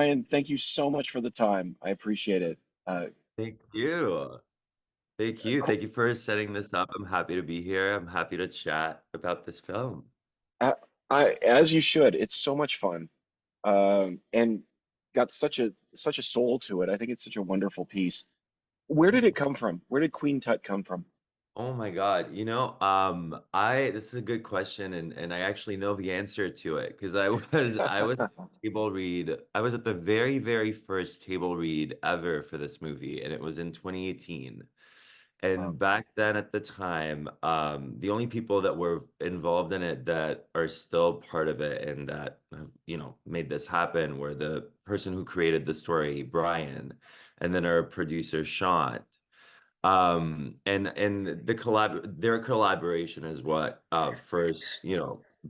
Ryan, thank you so much for the time. I appreciate it. Uh, Thank you. Thank you. cool. Thank you for setting this up. I'm happy to be here. I'm happy to chat about this film. uh, as you should. It's so much fun, and got such a soul to it. I think it's such a wonderful piece. Where did it come from? Where did Queen Tut come from? Oh my God. I this is a good question and I actually know the answer to it because I was table read. I was at the very, very first table read ever for this movie, and it was in 2018. Wow. And back then at the time, the only people that were involved in it that are still part of it and that have, made this happen were the person who created the story, Brian, and then our producer, Sean. And their collaboration is what first,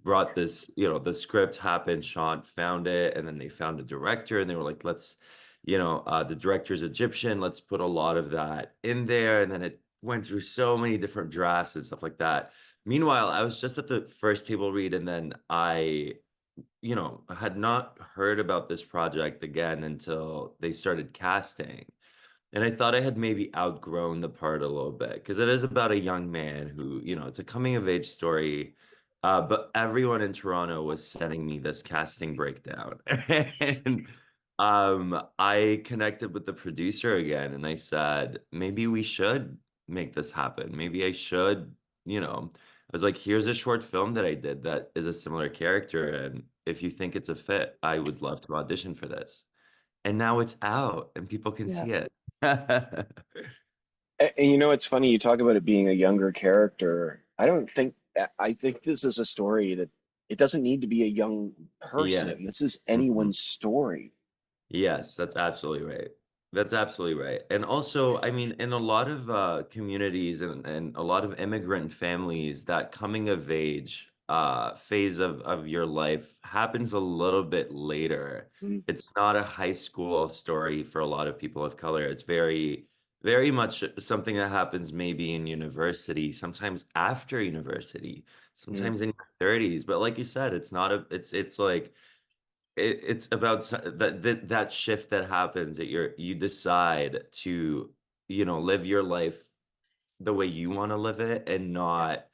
brought this, the script happened, Sean found it, and then they found a director and they were like, let's, the director's Egyptian, let's put a lot of that in there. And then it went through so many different drafts and stuff like that. Meanwhile, I was just at the first table read, and then I had not heard about this project again until they started casting. And I thought I had maybe outgrown the part a little bit because it is about a young man who, it's a coming of age story. But everyone in Toronto was sending me this casting breakdown. And I connected with the producer again and I said, maybe we should make this happen. Maybe I should, I was like, here's a short film that I did that is a similar character. And if you think it's a fit, I would love to audition for this. And now it's out and people can Yeah. see it. And, it's funny you talk about it being a younger character. I don't think I think this is a story that it doesn't need to be a young Yeah. person. This is Mhm. anyone's story. Yes, that's absolutely right. That's absolutely right. And also, I mean, in a lot of communities and a lot of immigrant families, that coming of age phase of your life happens a little bit later. Mm, It's not a high school story for a lot of people of color. It's very, very much something that happens maybe in university, sometimes after university, mm. sometimes in your 30s. But like you said, it's like it's about that shift that happens that you decide to live your life the way you want to live it and Yeah. not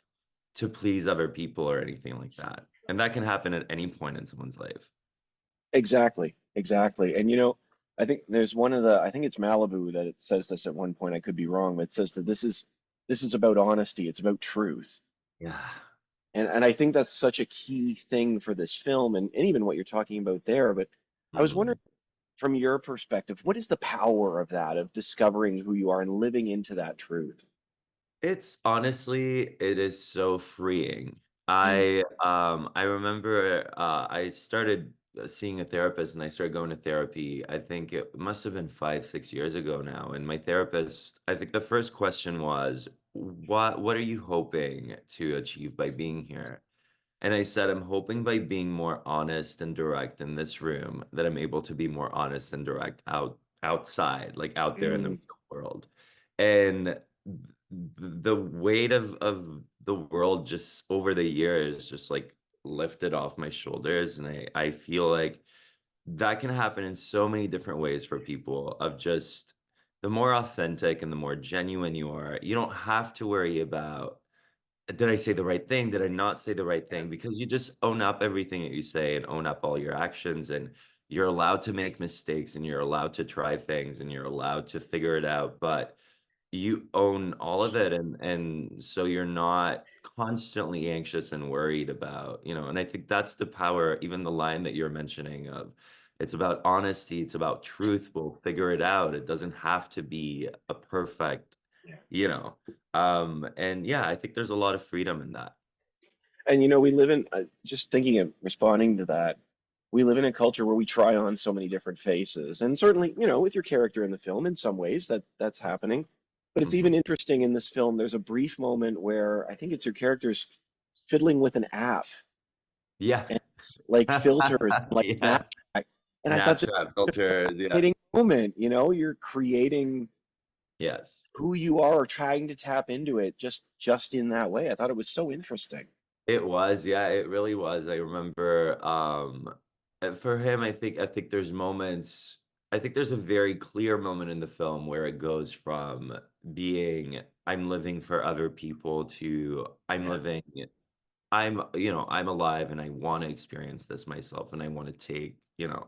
to please other people or anything like that, and that can happen at any point in someone's life. Exactly, exactly. And I think there's I think it's Malibu that it says this at one point. I could be wrong, but it says that this is about honesty. It's about truth. Yeah. And I think that's such a key thing for this film and even what you're talking about there. But I was wondering Mhm. from your perspective, what is the power of that, of discovering who you are and living into that truth? It's honestly, it is so freeing. Mm, I remember I started seeing a therapist and I started going to therapy. I think it must have been 5, 6 years ago now. And my therapist, I think the first question was, what are you hoping to achieve by being here? And I said, I'm hoping by being more honest and direct in this room that I'm able to be more honest and direct outside, like out there in the mm, real world. And the weight of the world just over the years just like lifted off my shoulders. And I feel like that can happen in so many different ways for people of just the more authentic and the more genuine you are, you don't have to worry about did I say the right thing? Did I not say the right yeah, thing? Because you just own up everything that you say and own up all your actions, and you're allowed to make mistakes and you're allowed to try things and you're allowed to figure it out, but you own all of it, and so you're not constantly anxious and worried about, and I think that's the power, even the line that you're mentioning of it's about honesty, it's about truth, we'll figure it out. It doesn't have to be a perfect, yeah. you know. And yeah, I think there's a lot of freedom in that. And we live in just thinking of responding to that. We live in a culture where we try on so many different faces, and certainly, with your character in the film, in some ways that's happening. But it's even Mhm. interesting in this film. There's a brief moment where I think it's your character's fiddling with an app, Yeah. and it's like filters, like Yes. Snapchat. And I thought this Snapchat was a filters. Yeah. fascinating moment. You're creating Yes. who you are, or trying to tap into it just in that way. I thought it was so interesting. It was, yeah, it really was. I remember For him, I think there's moments. I think there's a very clear moment in the film where it goes from being I'm living for other people to Yeah. I'm alive and I want to experience this myself and I want to take,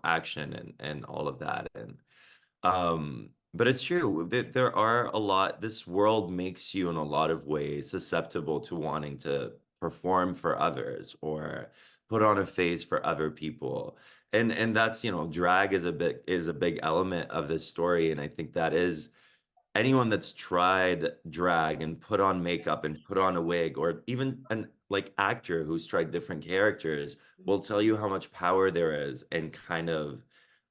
action and all of that. But it's true that there are a lot, this world makes you in a lot of ways susceptible to wanting to perform for others or put on a face for other people. And that's, drag is a big element of this story. And I think that is anyone that's tried drag and put on makeup and put on a wig, or even an like actor who's tried different characters, will tell you how much power there is and kind of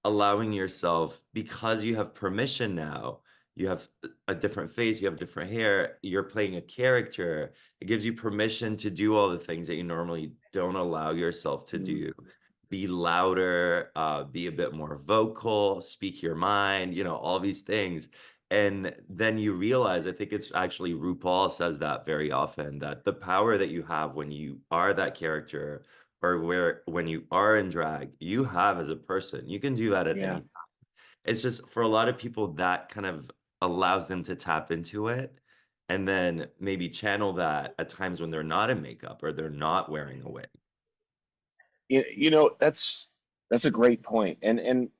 allowing yourself, because you have permission now, you have a different face, you have different hair, you're playing a character. It gives you permission to do all the things that you normally don't allow yourself to Mm. do. Be louder, be a bit more vocal, speak your mind, all these things. And then you realize, I think it's actually RuPaul says that very often, that the power that you have when you are that character, or when you are in drag, you have as a person. You can do that at Yeah. any time. It's just for a lot of people that kind of allows them to tap into it and then maybe channel that at times when they're not in makeup or they're not wearing a wig. That's a great point. And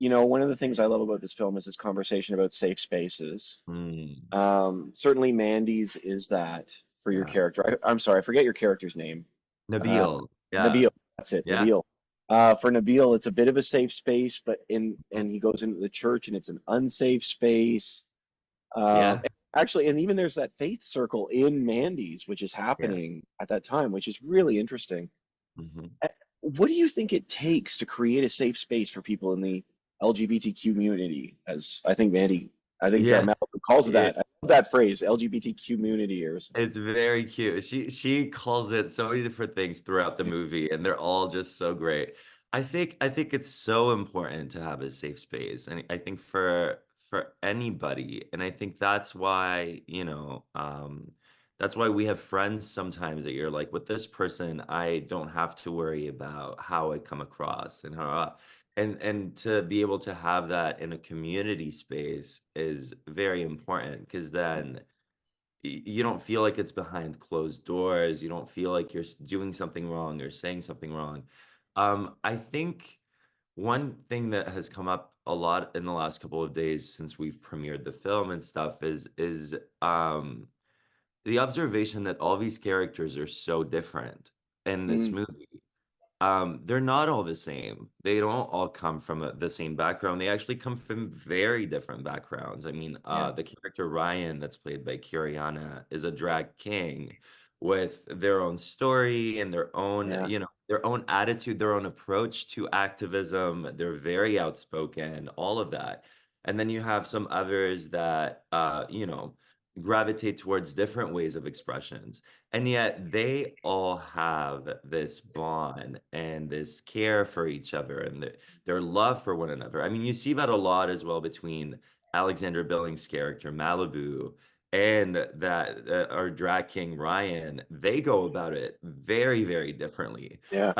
one of the things I love about this film is this conversation about safe spaces. Hmm. Certainly Mandy's is that for your Yeah. character. I'm sorry, I forget your character's name. Uh, Nabil. Yeah. Nabil, that's it, Yeah. Nabil. For Nabil, it's a bit of a safe space, but and he goes into the church and it's an unsafe space. Yeah. And actually, and even there's that faith circle in Mandy's, which is Yeah. happening at that time, which is really interesting. Hmm. What do you think it takes to create a safe space for people in the LGBTQ community? As I think Yeah. Malcolm calls it It, that. I love that phrase, LGBTQ community, or It's very cute. She calls it so many different things throughout the movie, and they're all just so great. I think it's so important to have a safe space, and I think for anybody, and I think that's why we have friends sometimes that you're like, with this person, I don't have to worry about how I come across and how and to be able to have that in a community space is very important because then you don't feel like it's behind closed doors. You don't feel like you're doing something wrong or saying something wrong. I think one thing that has come up a lot in the last couple of days since we've premiered the film and stuff is the observation that all these characters are so different in this Mm, movie. They're not all the same. They don't all come from the same background. They actually come from very different backgrounds. I mean, yeah, the character Ryan, that's played by Kiriana, is a drag king with their own story and their own, yeah, their own attitude, their own approach to activism. They're very outspoken, all of that. And then you have some others that, gravitate towards different ways of expressions. And yet they all have this bond and this care for each other and their love for one another. I mean, you see that a lot as well between Alexander Billings' character Malibu and that our drag king Ryan. They go about it very, very differently. yeah,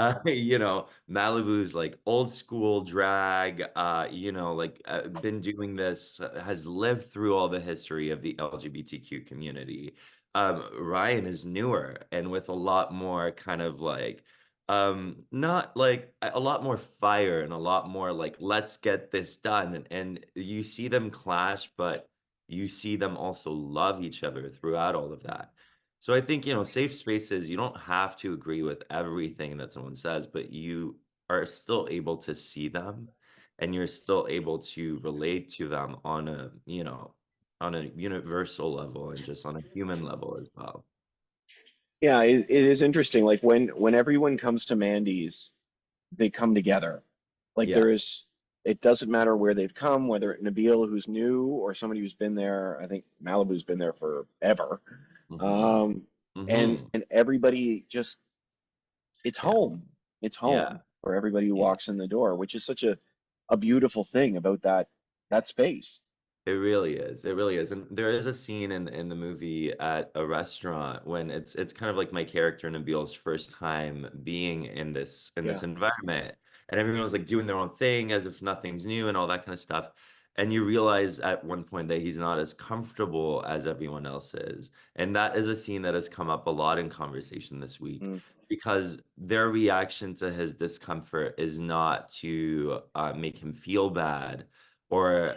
Malibu's like old school drag, like been doing this, has lived through all the history of the LGBTQ community. Ryan is newer and with a lot more kind of like not like a lot more fire and a lot more like let's get this done, and you see them clash, but you see them also love each other throughout all of that. So I think, safe spaces, you don't have to agree with everything that someone says, but you are still able to see them and you're still able to relate to them on a universal level and just on a human level as well. yeah. It is interesting. Like when everyone comes to Mandy's, they come together. Like Yeah. it doesn't matter where they've come, whether Nabil, who's new, or somebody who's been there. I think Malibu's been there forever. Hmm. Um, and Hmm. and everybody just it's Yeah. home. It's Yeah. home for everybody who Yeah. walks in the door, which is such a beautiful thing about that space. It really is. It really is. And there is a scene in the movie at a restaurant when it's kind of like my character Nabil's first time being in this Yeah. environment. and everyone was like doing their own thing as if nothing's new and all that kind of stuff. And you realize at one point that he's not as comfortable as everyone else is. And that is a scene that has come up a lot in conversation this week Mm. because their reaction to his discomfort is not to make him feel bad or,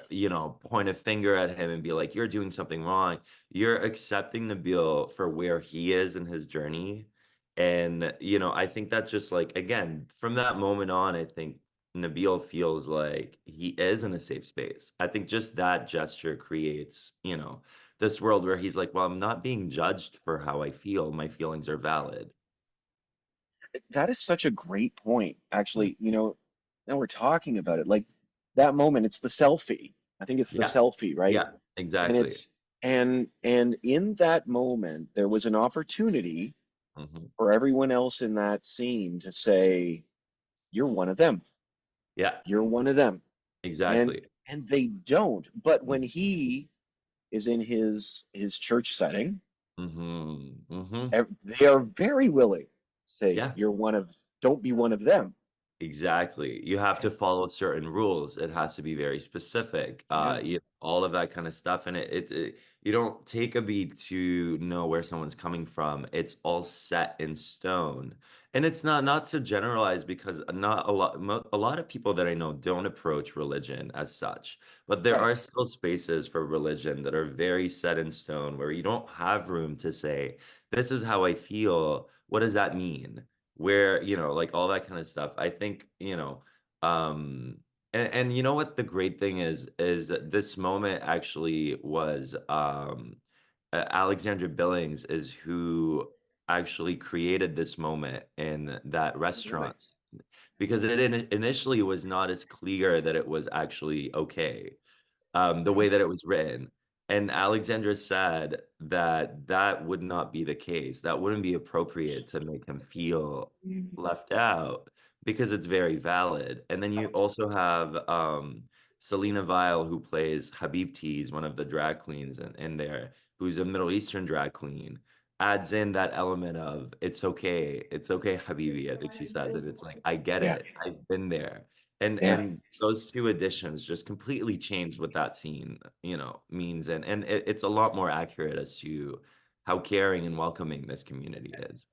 point a finger at him and be like, you're doing something wrong. You're accepting Nabil for where he is in his journey. And, I think that just like, again, from that moment on, I think Nabil feels like he is in a safe space. I think just that gesture creates, this world where he's like, well, I'm not being judged for how I feel. My feelings are valid. That is such a great point, actually. Now we're talking about it. Like that moment, it's the selfie. I think it's the Yeah, selfie, right? yeah, And exactly. it's and in that moment, there was an opportunity Hmm. for everyone else in that scene to say, "You're one of them. Yeah, You're one of them." And exactly. and they don't. But when Hmm. he is in his church setting, Hmm. Hmm. they are very willing to say, Yeah. don't be one of them. Exactly. You have to follow certain rules. It has to be very specific. Yeah, All of that kind of stuff. And you don't take a beat to know where someone's coming from. It's all set in stone. And it's not to generalize because not a lot a lot of people that I know don't approach religion as such. But there right. are still spaces for religion that are very set in stone where you don't have room to say, this is how I feel. What does that mean? Where like all that kind of stuff. I think um and you know what the great thing is that this moment actually was Alexandra Billings is who actually created this moment in that Really. restaurant because initially was not as clear that it was actually okay, the way that it was written. And Alexandra said that that would not be the case. That wouldn't be appropriate to make him feel left out because it's very valid. And then you also have Selena Vile, who plays Habibti, one of the drag queens in there, who's a Middle Eastern drag queen, adds in that element of it's okay, Habibi. I think she says it. It's like, I get Yeah, it. I've been there. And yeah. and those two additions just completely changed what that scene, means. And it's a lot more accurate as to how caring and welcoming this community is.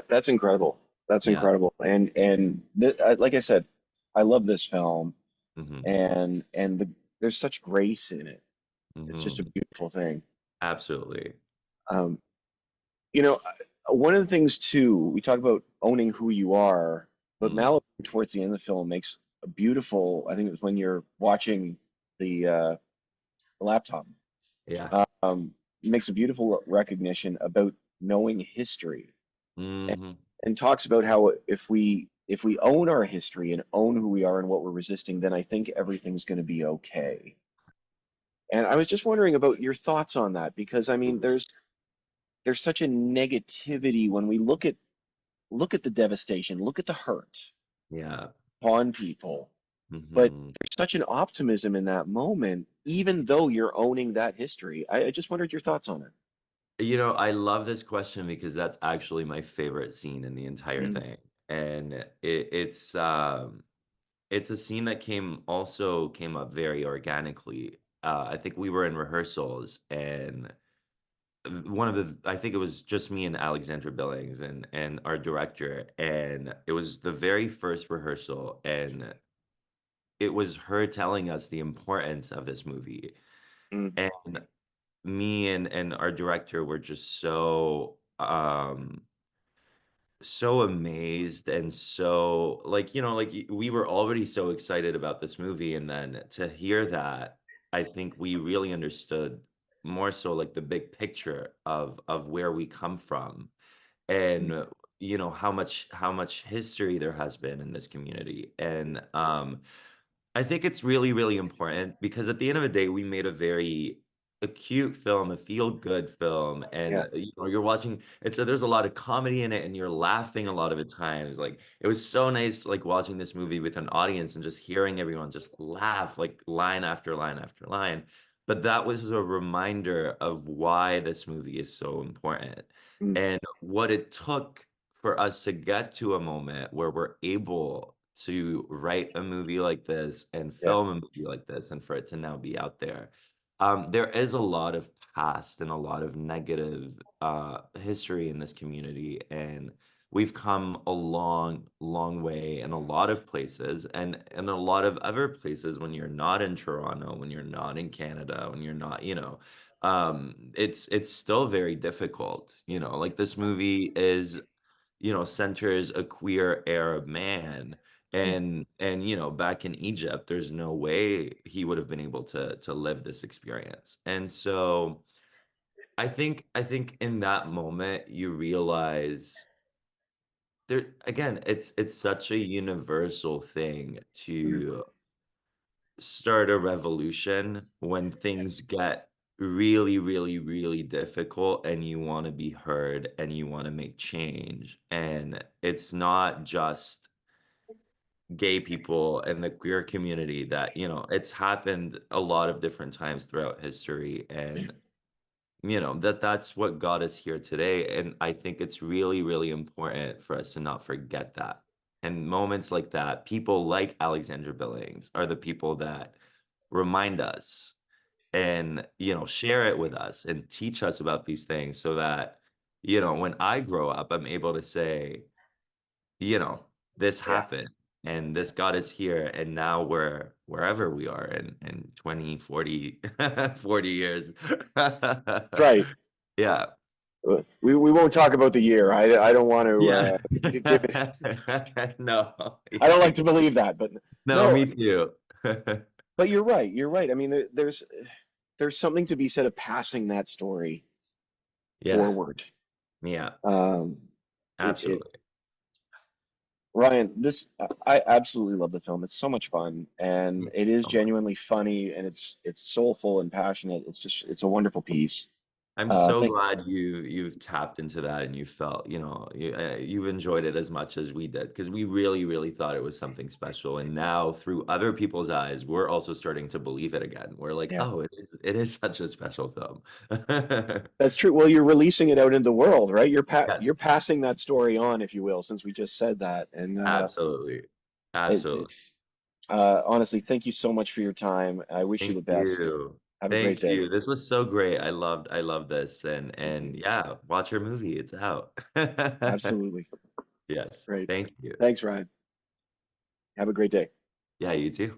That's incredible. That's Yeah. incredible. Like I said, I love this film, Hmm. and there's such grace in it. It's just a Hmm. beautiful thing. Absolutely. Um, one of the things too, we talk about owning who you are, but Mm. Malibu towards the end of the film makes a beautiful. I think it was when you're watching the laptop, Yeah. um, makes a beautiful recognition about knowing history, and, Hmm. and talks about how if we own our history and own who we are and what we're resisting, then I think everything's going to be okay. And I was just wondering about your thoughts on that because I mean, there's such a negativity when we look at the devastation, look at the hurt Yeah. upon people, but Hmm. there's such an optimism in that moment, even though you're owning that history. I just wondered your thoughts on it. I love this question because that's actually my favorite scene in the entire Mm, thing. And it's a scene that came up very organically. I think we were in rehearsals, and I think it was just me and Alexandra Billings and our director, and it was the very first rehearsal, and it was her telling us the importance of this movie. mm, And me and our director were just so amazed and so like we were already so excited about this movie, and then to hear that, I think we really understood more so like the big picture of where we come from, mm, and how much history there has been in this community. And I think it's really, really important because at the end of the day, we made a very acute film, a feel-good film, and yeah. you're watching. There's a lot of comedy in it, and you're laughing a lot of the times. Like it was so nice, like watching this movie with an audience and just hearing everyone just laugh, like line after line after line. But that was a reminder of why this movie is so important Mm, and what it took for us to get to a moment where we're able to write a movie like this and Yeah. film a movie like this and for it to now be out there. There is a lot of past and a lot of negative history in this community, and we've come a long, long way in a lot of places, and in a lot of other places when you're not in Toronto, when you're not in Canada, when you're not, it's still very difficult. Like this movie is centers a queer Arab man. Mm. And back in Egypt, there's no way he would have been able to live this experience. And so I think in that moment you realize there again, it's such a universal thing Mm. to start a revolution when things get really, really, really difficult and you want to be heard and you want to make change. And it's not just gay people and the queer community that, it's happened a lot of different times throughout history. And that's what got us here today. And I think it's really, really important for us to not forget that. And moments like that, people like Alexandra Billings are the people that remind us and, share it with us and teach us about these things so that, when I grow up, I'm able to say, you know, this Yeah. happened and this got us here. And now we're wherever we are in 20, 40, 40 years. That's right. Yeah. We won't talk about the year. I don't want to Yeah. give it. No. I don't like to believe that, but No, no. me too. But you're right. You're right. I mean, there's something to be said of passing that story Yeah. forward. Yeah. Um, it Absolutely. Ryan, this I absolutely love the film. It's so much fun, and Thank it you is so much. genuinely funny, and it's soulful and passionate. It's a wonderful piece. I'm so Thank glad you've tapped into that and you felt, you've enjoyed it as much as we did because we really, really thought it was something special. And now through other people's eyes, we're also starting to believe it again. We're like, Yeah, oh, it is such a special film. that's true. Well, you're releasing it out into the world, right? Yes, You're passing that story on, if you will, since we just said that. And absolutely. it, Absolutely. honestly, thank you so much for your time. I wish you Thank the best. you. Have a great Thank day. you. This was so great. I loved this. And Thank you. and yeah, watch your movie. It's out. Absolutely. Yes. Great. Thank you. Thanks, Ryan. Have a great day. Yeah, you too.